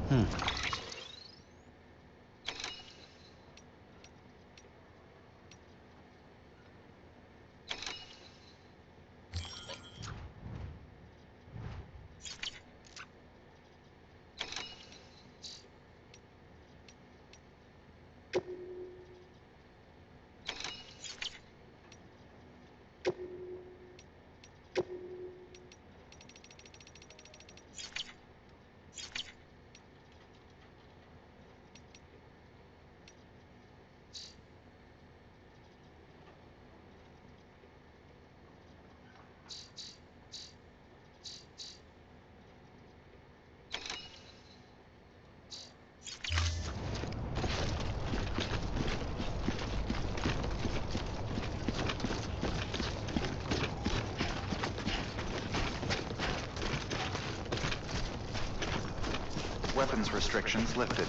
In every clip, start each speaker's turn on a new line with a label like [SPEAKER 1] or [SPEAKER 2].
[SPEAKER 1] Hmm.
[SPEAKER 2] Weapons restrictions lifted.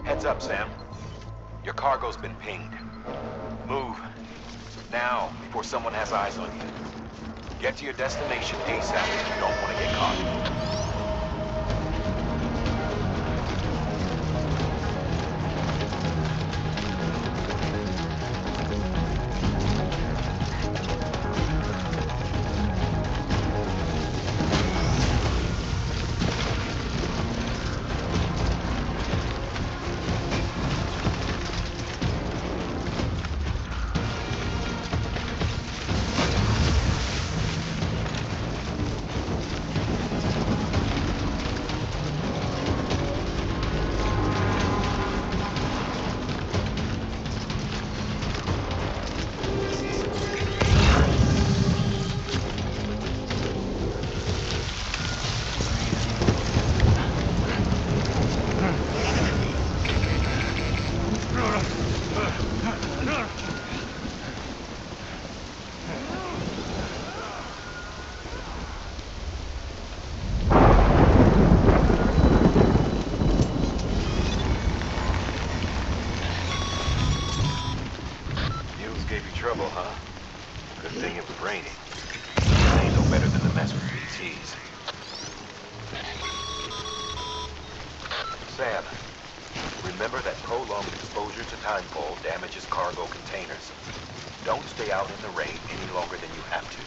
[SPEAKER 3] Heads up, Sam. Your cargo's been pinged. Move. Now, before someone has eyes on you. Get to your destination ASAP if you don't want to get caught. Gave you trouble, huh? Good thing it was raining. Ain't no better than the mess with PTs. Sam, remember that prolonged exposure to timefall damages cargo containers. Don't stay out in the rain any longer than you have to.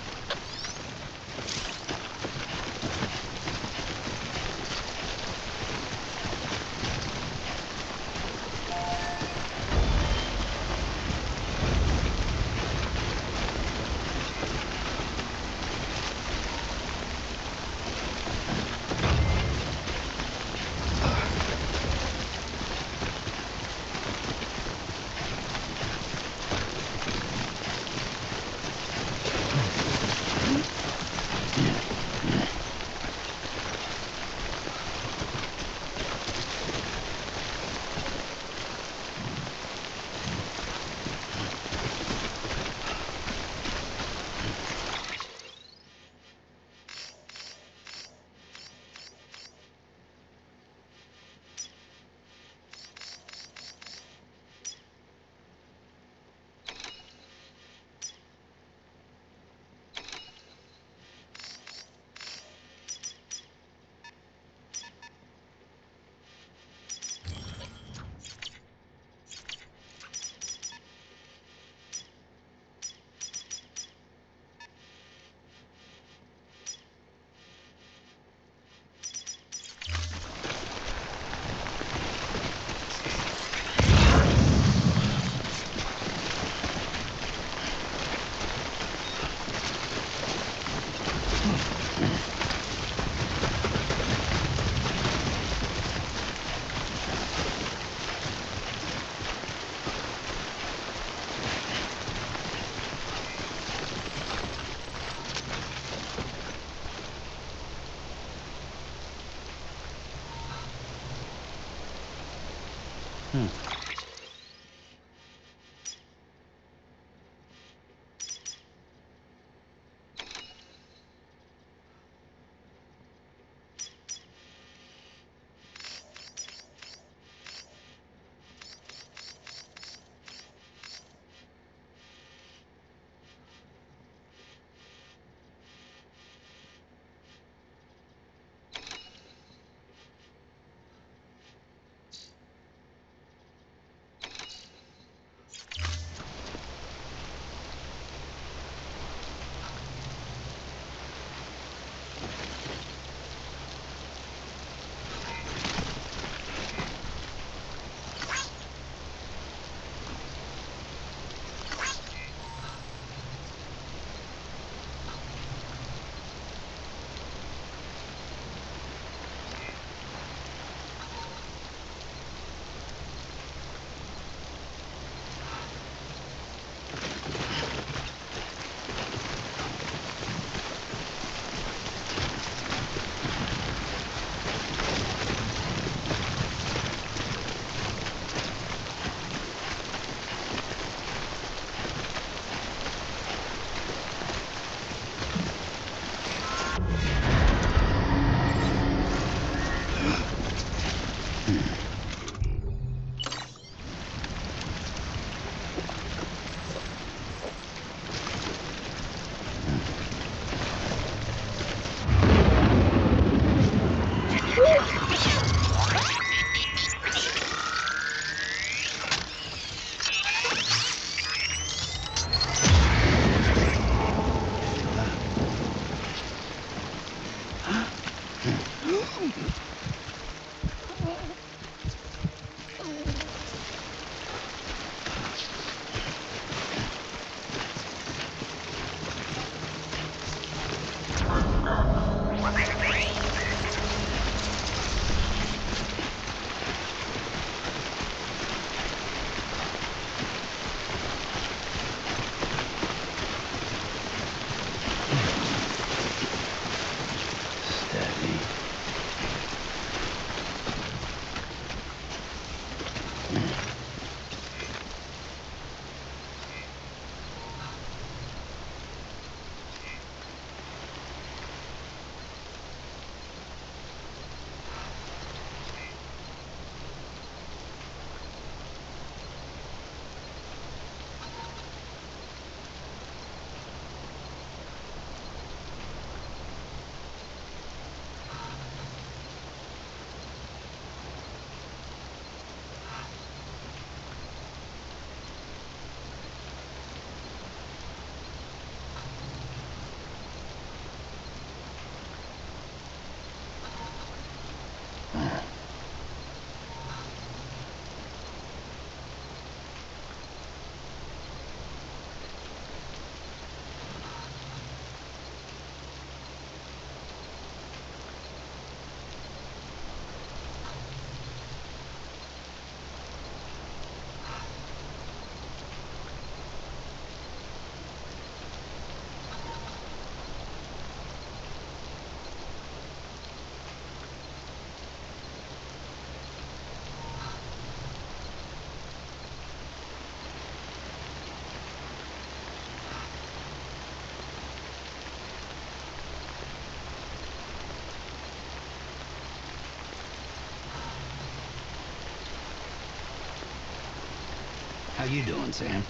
[SPEAKER 1] How you doing, Sam?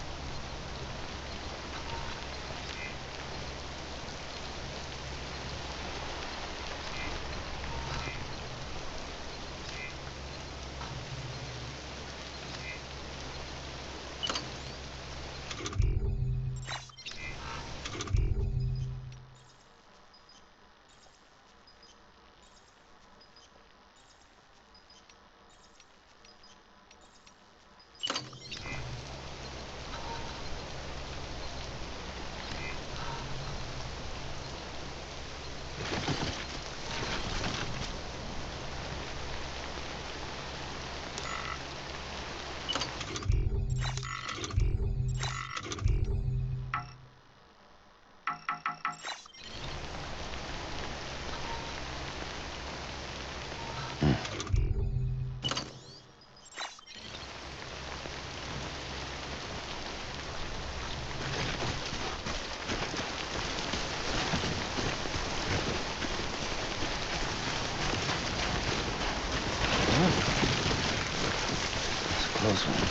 [SPEAKER 1] Close one.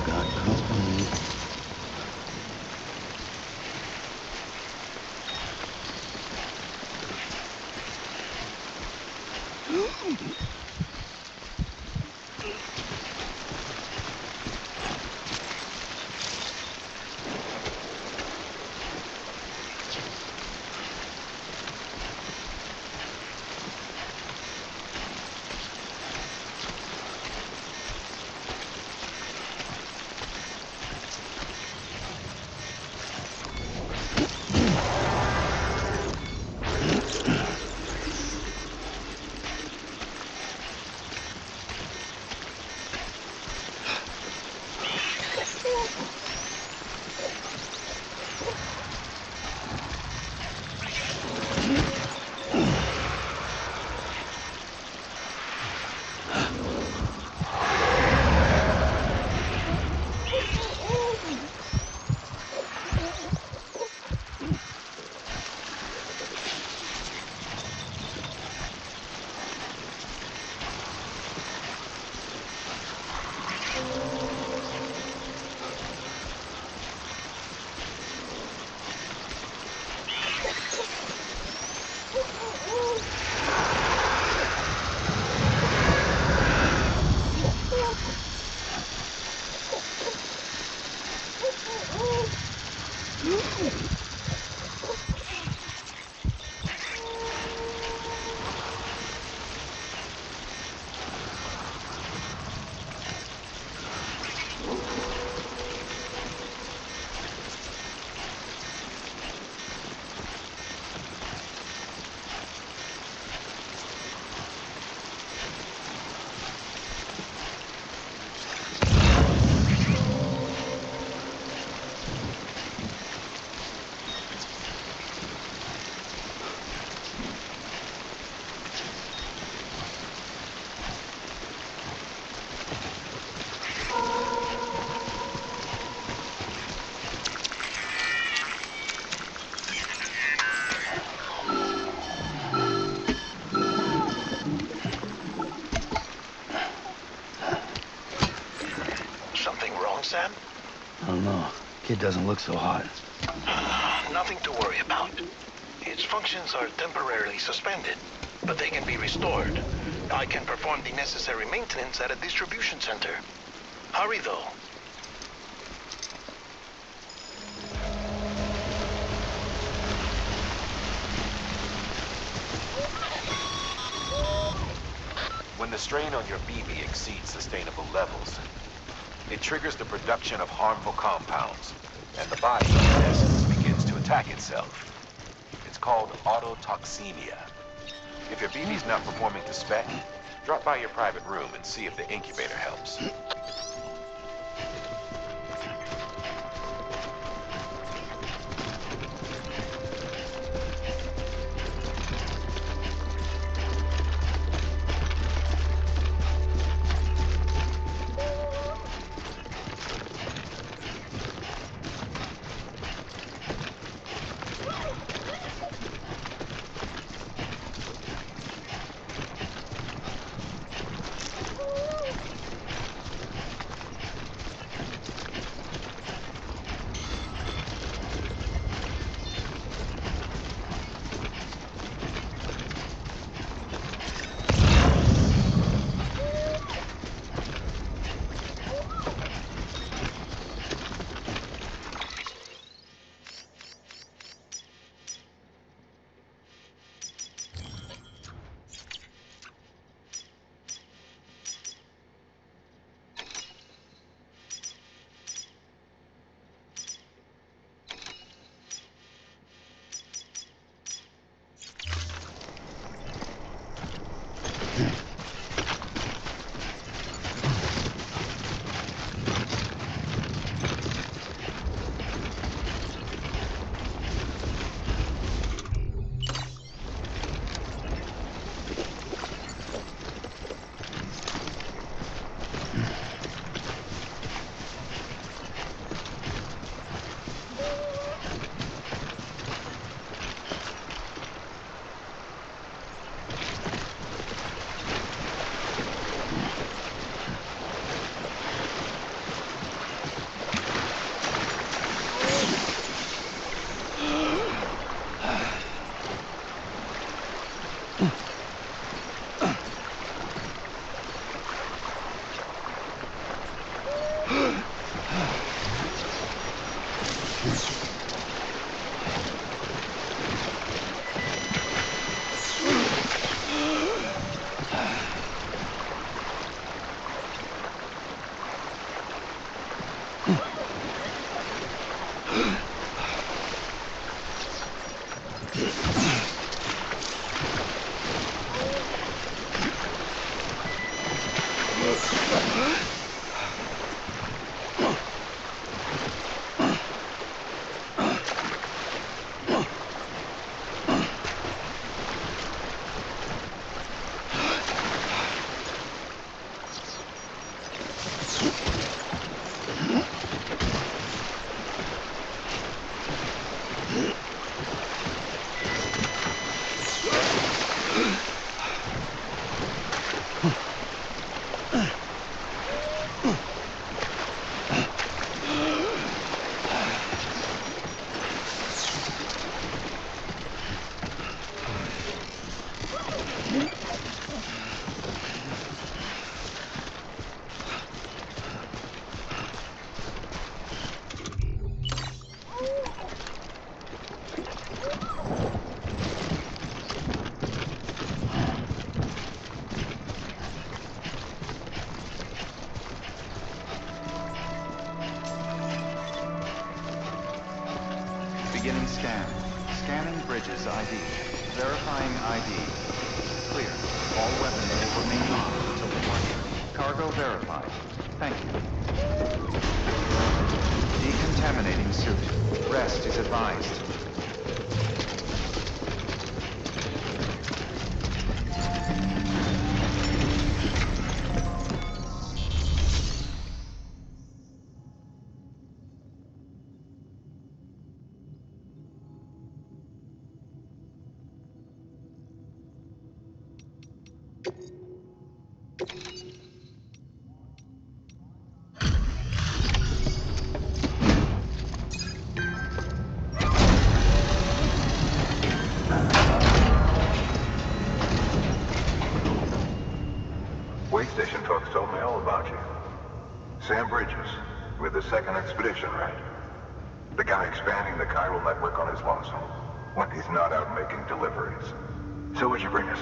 [SPEAKER 1] Got company.
[SPEAKER 4] Something wrong, Sam?
[SPEAKER 1] I don't know. Kid doesn't look so hot.
[SPEAKER 4] Nothing to worry about. Its functions are temporarily suspended, but they can be restored. I can perform the necessary maintenance at a distribution center. Hurry, though.
[SPEAKER 3] When the strain on your BB exceeds sustainable levels, it triggers the production of harmful compounds, and the body, in essence, begins to attack itself. It's called autotoxemia. If your BB's not performing to spec, drop by your private room and see if the incubator helps.
[SPEAKER 2] Beginning scan. Scanning bridges ID. Verifying ID. Clear. All weapons will remain on until departure. Cargo verified. Thank you. Decontaminating suit. Rest is advised.
[SPEAKER 5] Way station folks told me all about you. Sam Bridges, with the second expedition, right? The guy expanding the chiral network on his lonesome, when he's not out making deliveries. So what'd you bring us?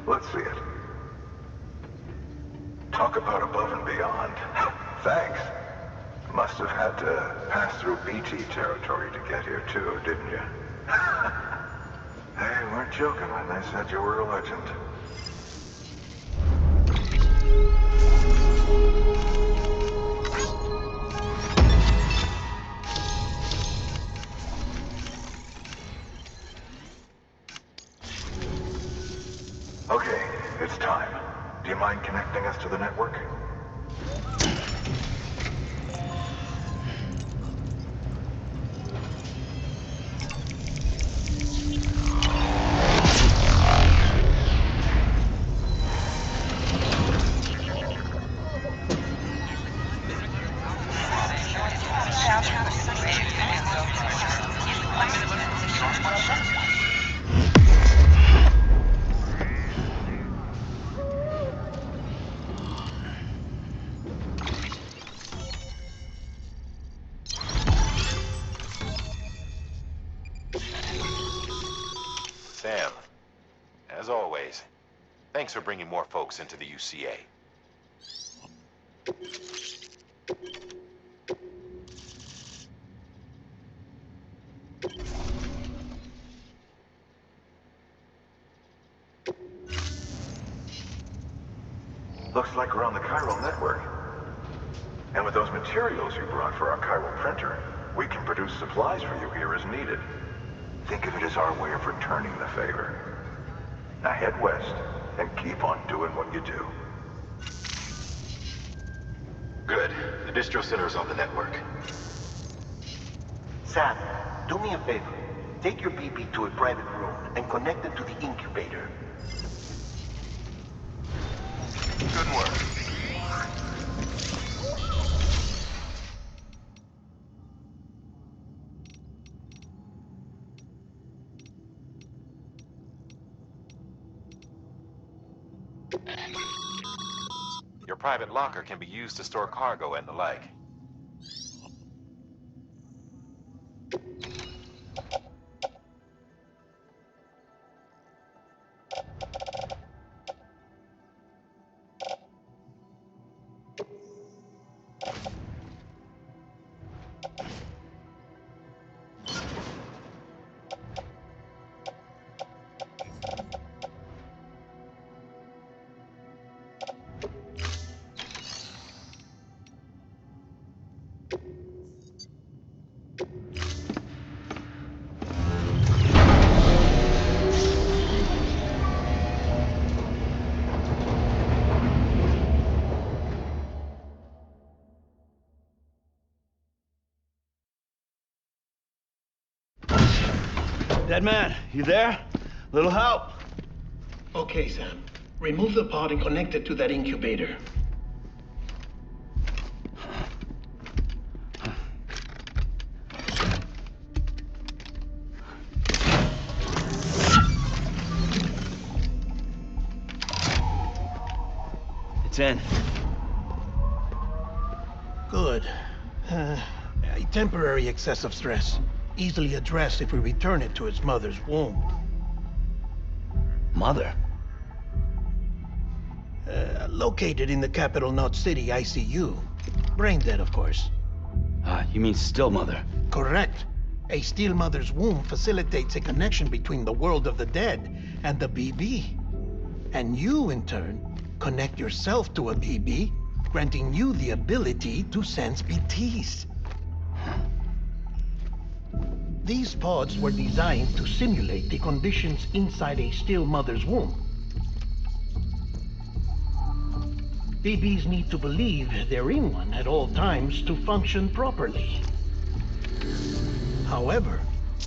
[SPEAKER 5] Let's see it. Talk about above and beyond. Thanks. Must have had to pass through BT territory to get here too, didn't you? They weren't joking when they said you were a legend. Okay, it's time. Do you mind connecting us to the network?
[SPEAKER 3] Sam, as always, thanks for bringing more folks into the UCA.
[SPEAKER 5] Looks like we're on the chiral network. And with those materials you brought for our chiral printer, we can produce supplies for you here as needed. Think of it as our way of returning the favor. Now head west and keep on doing what you do.
[SPEAKER 6] Good. The distro center is on the network.
[SPEAKER 4] Sam, do me a favor. Take your BB to a private room and connect it to the incubator.
[SPEAKER 3] Good work. Your private locker can be used to store cargo and the like.
[SPEAKER 1] Dead man, you there? Little help?
[SPEAKER 4] Okay, Sam. Remove the pod and connect it to that incubator.
[SPEAKER 1] It's in.
[SPEAKER 4] Good. A temporary excess of stress. Easily addressed if we return it to its mother's womb.
[SPEAKER 1] Mother?
[SPEAKER 4] Located in the capital Knot City ICU. Brain dead, of course.
[SPEAKER 1] You mean still mother?
[SPEAKER 4] Correct. A still mother's womb facilitates a connection between the world of the dead and the BB. And you, in turn, connect yourself to a BB, granting you the ability to sense BTs. These pods were designed to simulate the conditions inside a still mother's womb. BBs need to believe they're in one at all times to function properly. However,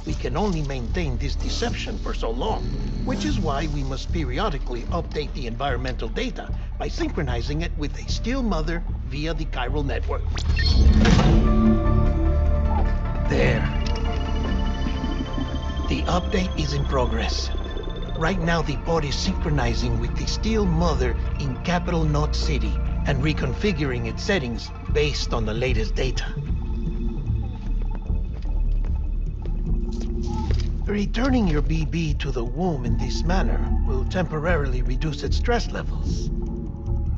[SPEAKER 4] we can only maintain this deception for so long, which is why we must periodically update the environmental data by synchronizing it with a still mother via the chiral network. There. The update is in progress. Right now, the pod is synchronizing with the still mother in capital Knot City and reconfiguring its settings based on the latest data. Returning your BB to the womb in this manner will temporarily reduce its stress levels.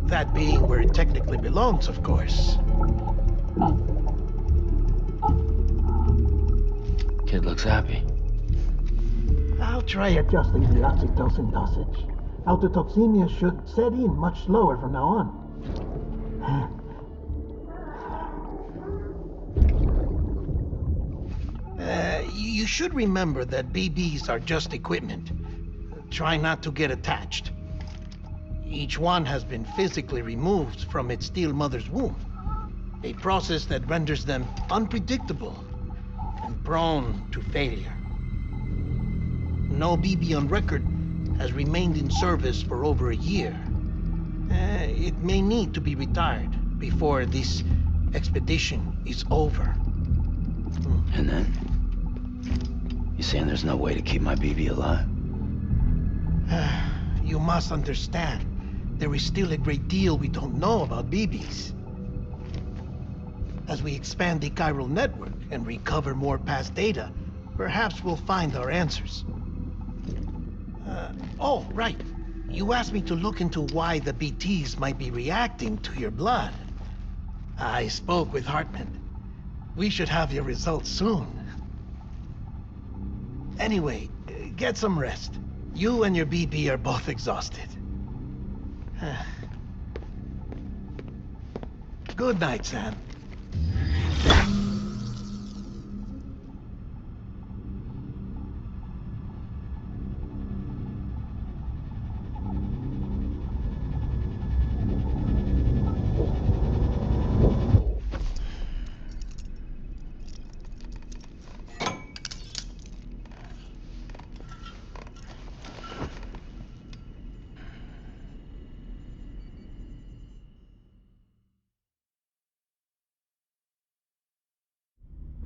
[SPEAKER 4] That being where it technically belongs, of course.
[SPEAKER 1] Kid looks happy.
[SPEAKER 4] I'll try adjusting the oxytocin dosage. Autotoxemia should set in much slower from now on. You should remember that BBs are just equipment. Try not to get attached. Each one has been physically removed from its still mother's womb. A process that renders them unpredictable and prone to failure. No BB on record has remained in service for over a year. It may need to be retired before this expedition is over.
[SPEAKER 1] And then? You saying there's no way to keep my BB alive?
[SPEAKER 4] You must understand, there is still a great deal we don't know about BBs. As we expand the chiral network and recover more past data, perhaps we'll find our answers. Oh, right. You asked me to look into why the BTs might be reacting to your blood. I spoke with Hartman. We should have your results soon. Anyway, get some rest. You and your BB are both exhausted. Good night, Sam.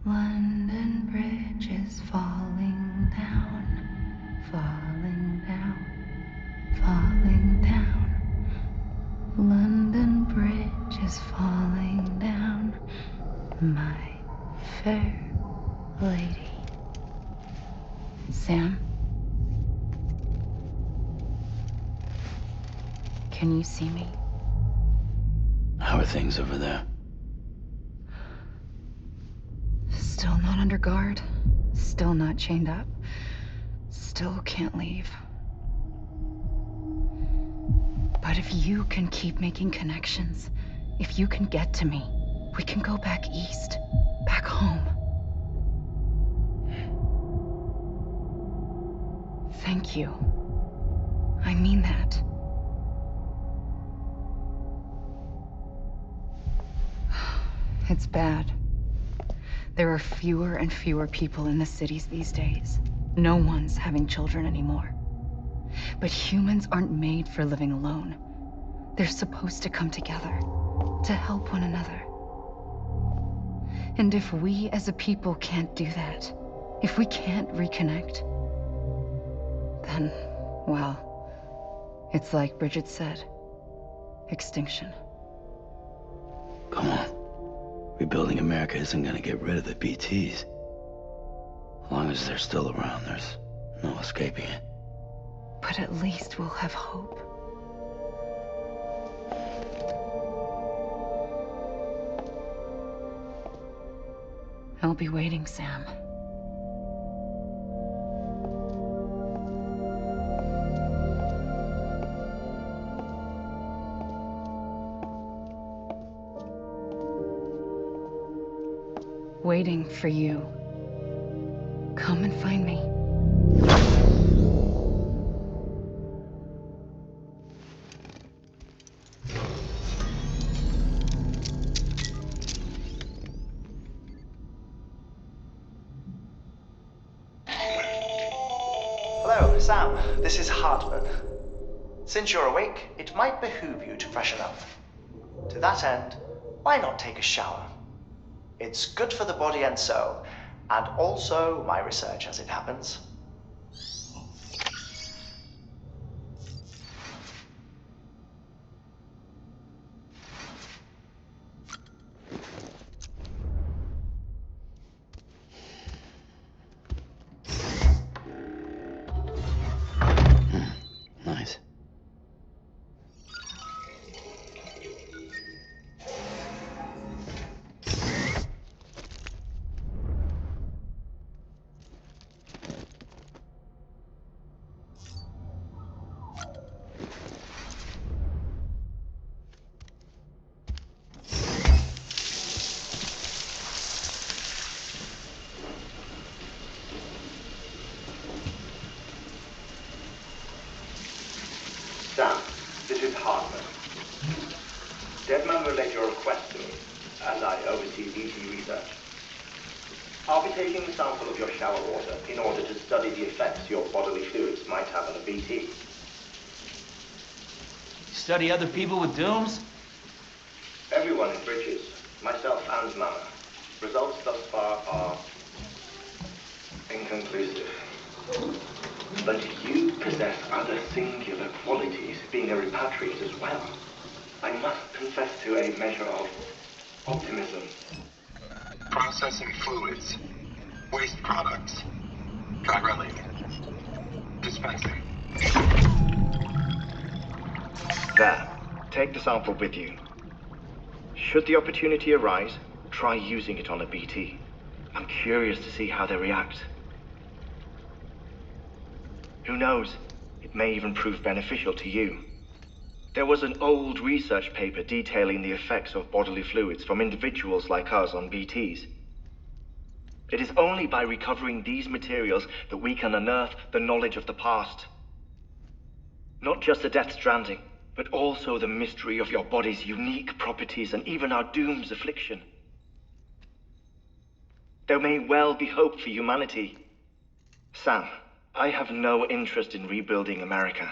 [SPEAKER 7] London Bridge is falling down, falling down, falling down. London Bridge is falling down, my fair lady. Sam? Can you see me?
[SPEAKER 1] How are things over there?
[SPEAKER 7] Still not under guard. Still not chained up. Still can't leave. But if you can keep making connections, if you can get to me, we can go back east, back home. Thank you. I mean that. It's bad. There are fewer and fewer people in the cities these days. No one's having children anymore. But humans aren't made for living alone. They're supposed to come together, to help one another. And if we as a people can't do that, if we can't reconnect, then, well, it's like Bridget said, extinction.
[SPEAKER 1] Come on. Rebuilding America isn't gonna get rid of the BTs. As long as they're still around, there's no escaping it.
[SPEAKER 7] But at least we'll have hope. I'll be waiting, Sam. Waiting for you. Come and find me.
[SPEAKER 8] Hello, Sam. This is Hartman. Since you're awake, it might behoove you to freshen up. To that end, why not take a shower? It's good for the body and soul, and also my research as it happens.
[SPEAKER 1] Nice.
[SPEAKER 9] Sam, this is Hartman. Deadman relayed your request to me, as I oversee BT research. I'll be taking a sample of your shower water in order to study the effects your bodily fluids might have on a BT.
[SPEAKER 10] Study other people with dooms?
[SPEAKER 9] Everyone in Bridges, myself and Mama. Results thus far are inconclusive. But you possess other singular qualities, being a repatriate as well. I must confess to a measure of optimism.
[SPEAKER 6] Processing fluids. Waste products. Try running. Dispensing.
[SPEAKER 9] There. Take the sample with you. Should the opportunity arise, try using it on a BT. I'm curious to see how they react. Who knows? It may even prove beneficial to you. There was an old research paper detailing the effects of bodily fluids from individuals like us on BTs. It is only by recovering these materials that we can unearth the knowledge of the past. Not just the death stranding, but also the mystery of your body's unique properties and even our doom's affliction. There may well be hope for humanity. Sam, I have no interest in rebuilding America.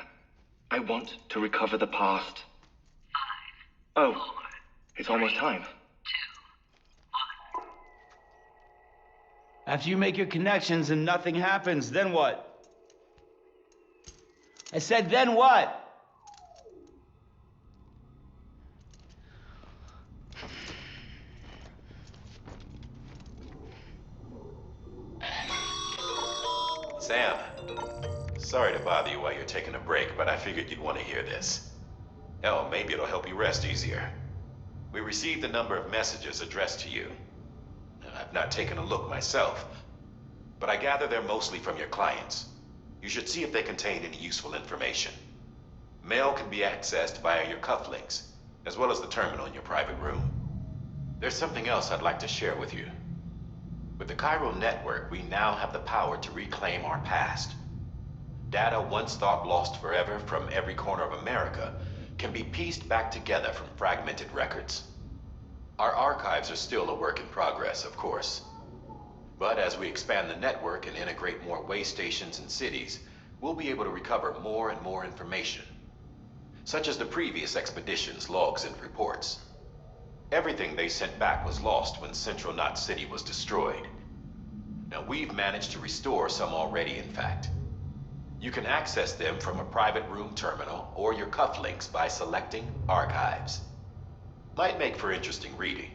[SPEAKER 9] I want to recover the past. 5, 4, it's almost time. 2, 1.
[SPEAKER 10] After you make your connections and nothing happens, then what? I said, then what?
[SPEAKER 3] Sam, sorry to bother you while you're taking a break, but I figured you'd want to hear this. Hell, maybe it'll help you rest easier. We received a number of messages addressed to you. I've not taken a look myself, but I gather they're mostly from your clients. You should see if they contain any useful information. Mail can be accessed via your cufflinks, as well as the terminal in your private room. There's something else I'd like to share with you. With the chiral network, we now have the power to reclaim our past. Data once thought lost forever from every corner of America can be pieced back together from fragmented records. Our archives are still a work in progress, of course. But as we expand the network and integrate more way stations and cities, we'll be able to recover more and more information, such as the previous expedition's logs and reports. Everything they sent back was lost when Central Knot City was destroyed. Now we've managed to restore some already, in fact. You can access them from a private room terminal or your cufflinks by selecting Archives. Might make for interesting reading.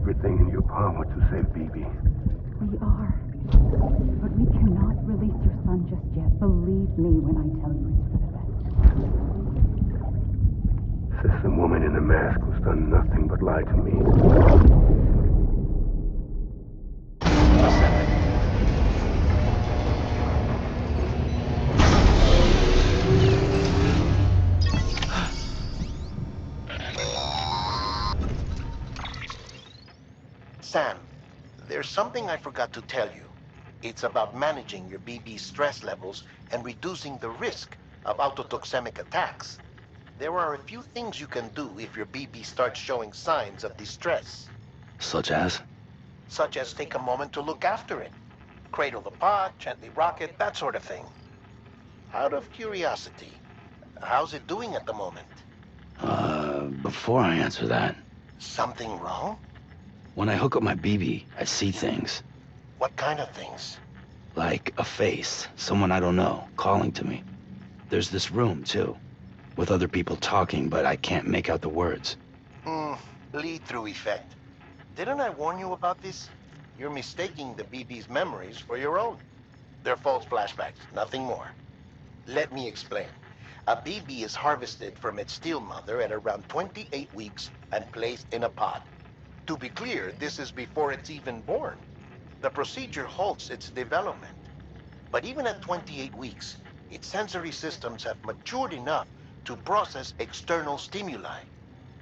[SPEAKER 11] everything in your power to save BB.
[SPEAKER 7] We are. But we cannot release your son just yet. Believe me when I tell you it's for the best.
[SPEAKER 11] Says the woman in the mask who's done nothing but lie to me.
[SPEAKER 4] Sam, there's something I forgot to tell you. It's about managing your BB stress levels and reducing the risk of autotoxemic attacks. There are a few things you can do if your BB starts showing signs of distress.
[SPEAKER 1] Such as?
[SPEAKER 4] Such as take a moment to look after it. Cradle the pod, gently rock it, that sort of thing. Out of curiosity, how's it doing at the moment?
[SPEAKER 1] Before I answer that,
[SPEAKER 4] Something wrong?
[SPEAKER 1] when I hook up my BB, I see things.
[SPEAKER 4] What kind of things?
[SPEAKER 1] Like a face, someone I don't know, calling to me. There's this room, too, with other people talking, but I can't make out the words.
[SPEAKER 4] Lead-through effect. Didn't I warn you about this? You're mistaking the BB's memories for your own. They're false flashbacks, nothing more. Let me explain. A BB is harvested from its steel mother at around 28 weeks and placed in a pod. To be clear, this is before it's even born. The procedure halts its development. But even at 28 weeks, its sensory systems have matured enough to process external stimuli.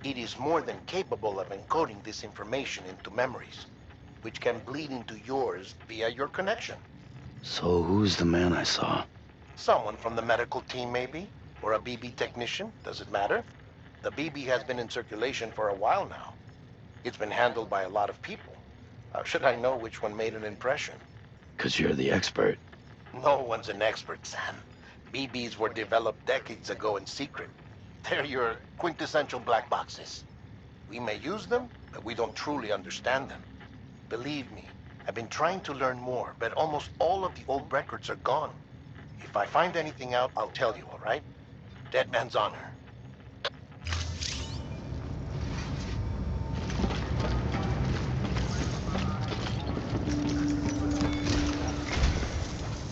[SPEAKER 4] It is more than capable of encoding this information into memories, which can bleed into yours via your connection.
[SPEAKER 1] So who's the man I saw?
[SPEAKER 4] Someone from the medical team, maybe? Or a BB technician, does it matter? The BB has been in circulation for a while now. It's been handled by a lot of people. How should I know which one made an impression?
[SPEAKER 1] 'Cause you're the expert.
[SPEAKER 4] No one's an expert, Sam. BBs were developed decades ago in secret. They're your quintessential black boxes. We may use them, but we don't truly understand them. Believe me, I've been trying to learn more, but almost all of the old records are gone. If I find anything out, I'll tell you, all right? Dead man's honor.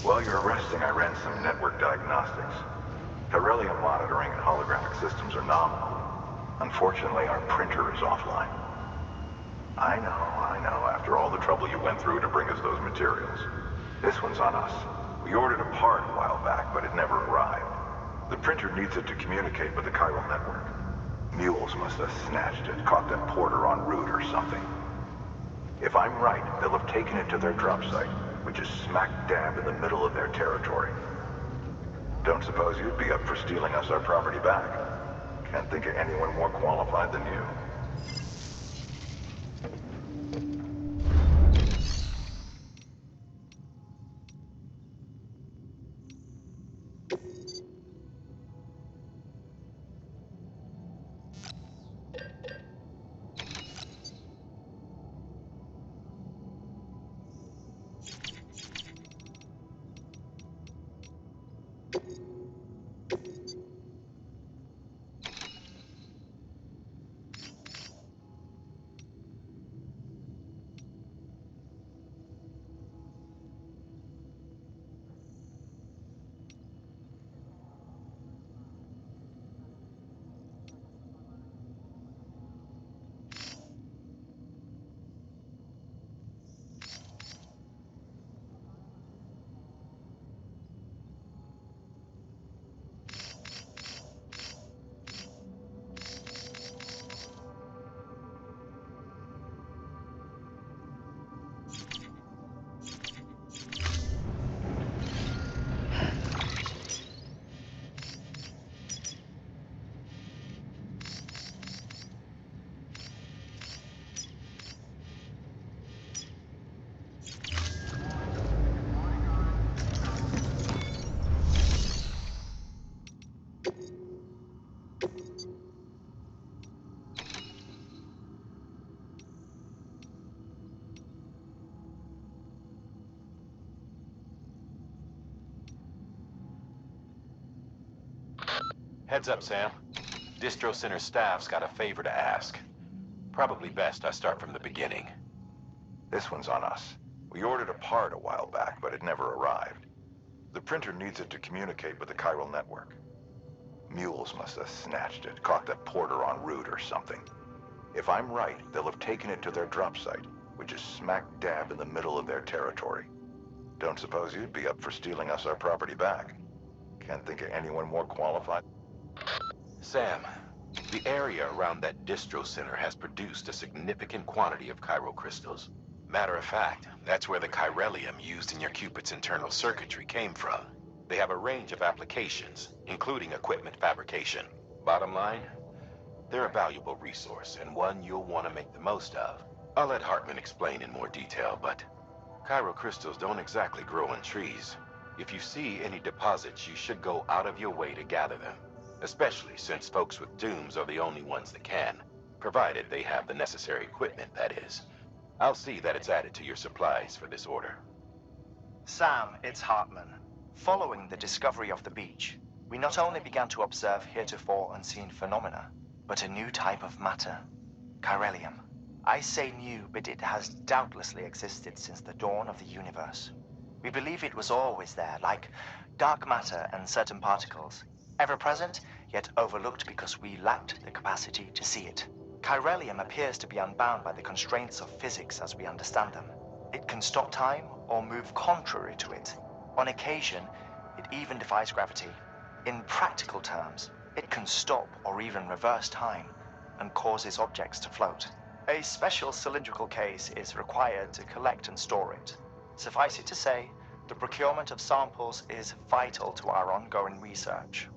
[SPEAKER 5] While you're resting, I ran some network diagnostics. Beryllium monitoring and holographic systems are nominal. Unfortunately, our printer is offline. I know, after all the trouble you went through to bring us those materials. This one's on us. We ordered a part a while back, but it never arrived. The printer needs it to communicate with the chiral network. Mules must have snatched it, caught that porter en route or something. If I'm right, they'll have taken it to their drop site, which is smack dab in the middle of their territory. Don't suppose you'd be up for stealing us our property back? Can't think of anyone more qualified than you.
[SPEAKER 3] Heads up, Sam. Distro Center staff's got a favor to ask. Probably best I start from the beginning.
[SPEAKER 5] This one's on us. We ordered a part a while back, but it never arrived. The printer needs it to communicate with the chiral network. Mules must have snatched it, caught that porter en route or something. If I'm right, they'll have taken it to their drop site, which is smack dab in the middle of their territory. Don't suppose you'd be up for stealing us our property back? Can't think of anyone more qualified.
[SPEAKER 3] Sam, the area around that distro center has produced a significant quantity of chiral crystals. Matter of fact, that's where the chiralium used in your Cupid's internal circuitry came from. They have a range of applications, including equipment fabrication. Bottom line, they're a valuable resource and one you'll want to make the most of. I'll let Hartman explain in more detail, but Cairo crystals don't exactly grow on trees. If you see any deposits, you should go out of your way to gather them. Especially since folks with dooms are the only ones that can. Provided they have the necessary equipment, that is. I'll see that it's added to your supplies for this order.
[SPEAKER 8] Sam, it's Hartman. Following the discovery of the beach, we not only began to observe heretofore unseen phenomena, but a new type of matter, chiralium. I say new, but it has doubtlessly existed since the dawn of the universe. We believe it was always there, like dark matter and certain particles, ever present, yet overlooked because we lacked the capacity to see it. Chiralium appears to be unbound by the constraints of physics as we understand them. It can stop time or move contrary to it. On occasion, it even defies gravity. In practical terms, it can stop or even reverse time and causes objects to float. A special cylindrical case is required to collect and store it. Suffice it to say, the procurement of samples is vital to our ongoing research.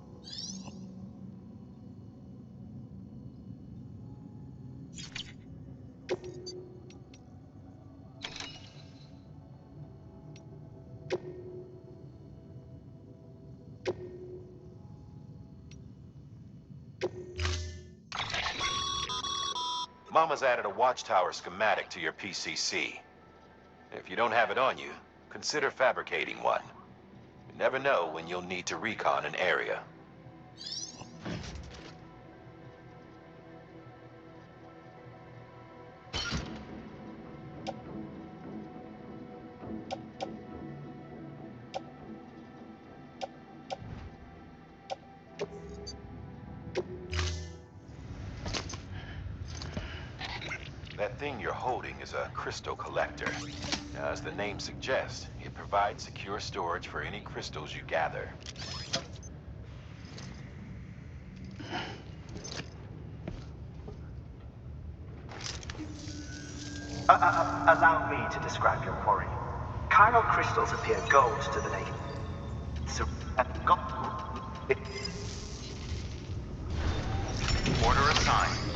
[SPEAKER 3] Mama's added a watchtower schematic to your PCC. If you don't have it on you, consider fabricating one. You never know when you'll need to recon an area. That thing you're holding is a crystal collector. Now, as the name suggests, it provides secure storage for any crystals you gather.
[SPEAKER 8] Allow me to describe your quarry. Chiral crystals appear gold to the naked.
[SPEAKER 2] Order assigned.